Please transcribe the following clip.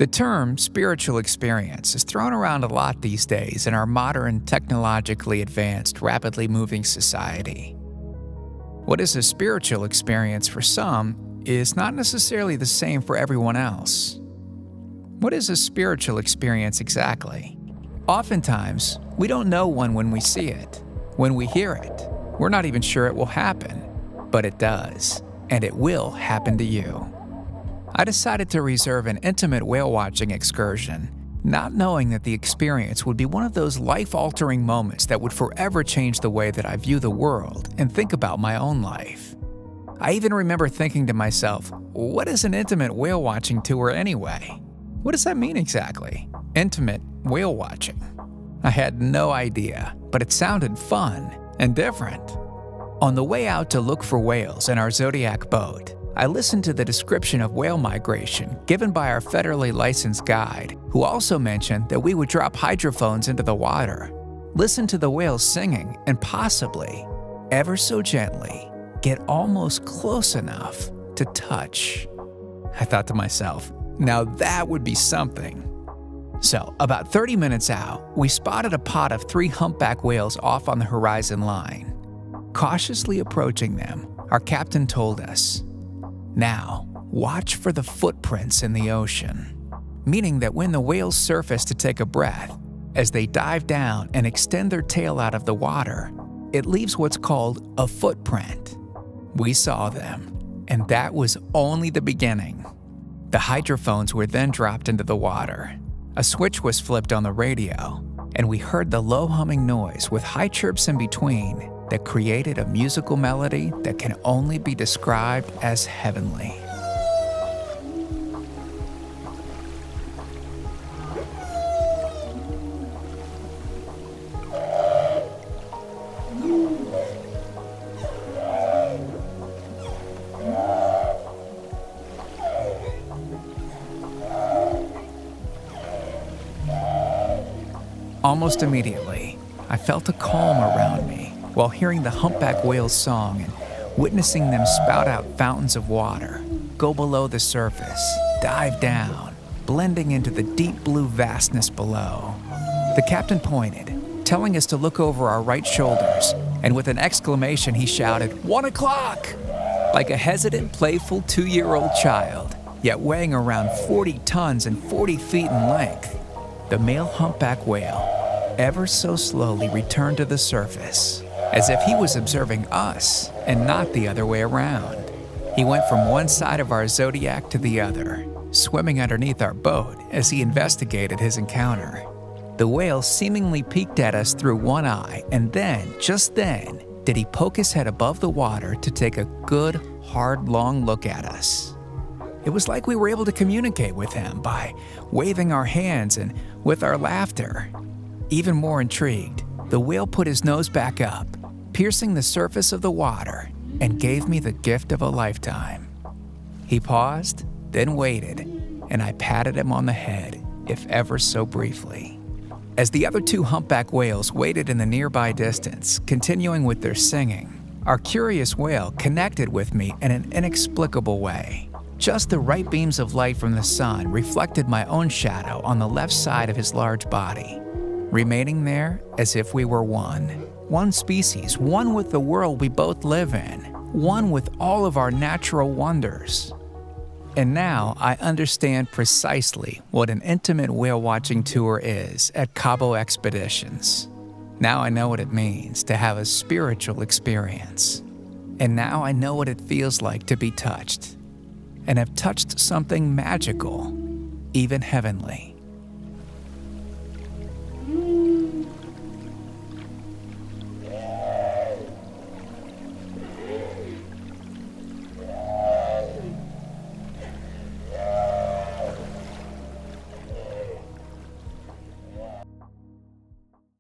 The term spiritual experience is thrown around a lot these days in our modern, technologically advanced, rapidly moving society. What is a spiritual experience for some is not necessarily the same for everyone else. What is a spiritual experience exactly? Oftentimes, we don't know one when we see it. When we hear it, we're not even sure it will happen, but it does, and it will happen to you. I decided to reserve an intimate whale-watching excursion, not knowing that the experience would be one of those life-altering moments that would forever change the way that I view the world and think about my own life. I even remember thinking to myself, what is an intimate whale-watching tour anyway? What does that mean exactly? Intimate whale-watching? I had no idea, but it sounded fun and different. On the way out to look for whales in our Zodiac boat, I listened to the description of whale migration given by our federally licensed guide, who also mentioned that we would drop hydrophones into the water, listen to the whales singing, and possibly, ever so gently, get almost close enough to touch. I thought to myself, now that would be something. So, about 30 minutes out, we spotted a pod of 3 humpback whales off on the horizon line. Cautiously approaching them, our captain told us, "Now, watch for the footprints in the ocean," meaning that when the whales surface to take a breath, as they dive down and extend their tail out of the water, it leaves what's called a footprint. We saw them, and that was only the beginning. The hydrophones were then dropped into the water. A switch was flipped on the radio, and we heard the low humming noise with high chirps in between that created a musical melody that can only be described as heavenly. Almost immediately, I felt a calm around me while hearing the humpback whale's song and witnessing them spout out fountains of water, go below the surface, dive down, blending into the deep blue vastness below. The captain pointed, telling us to look over our right shoulders, and with an exclamation he shouted, "1 o'clock!" Like a hesitant, playful 2-year-old child, yet weighing around 40 tons and 40 feet in length. The male humpback whale ever so slowly returned to the surface, as if he was observing us and not the other way around. He went from one side of our Zodiac to the other, swimming underneath our boat as he investigated his encounter. The whale seemingly peeked at us through one eye, and then, just then, did he poke his head above the water to take a good, hard, long look at us. It was like we were able to communicate with him by waving our hands and with our laughter. Even more intrigued, the whale put his nose back up, piercing the surface of the water, and gave me the gift of a lifetime. He paused, then waited, and I patted him on the head, if ever so briefly. As the other 2 humpback whales waited in the nearby distance, continuing with their singing, our curious whale connected with me in an inexplicable way. Just the right beams of light from the sun reflected my own shadow on the left side of his large body, remaining there as if we were one species, one with the world we both live in, one with all of our natural wonders. And now I understand precisely what an intimate whale-watching tour is at Cabo Expeditions. Now I know what it means to have a spiritual experience. And now I know what it feels like to be touched, and have touched something magical, even heavenly.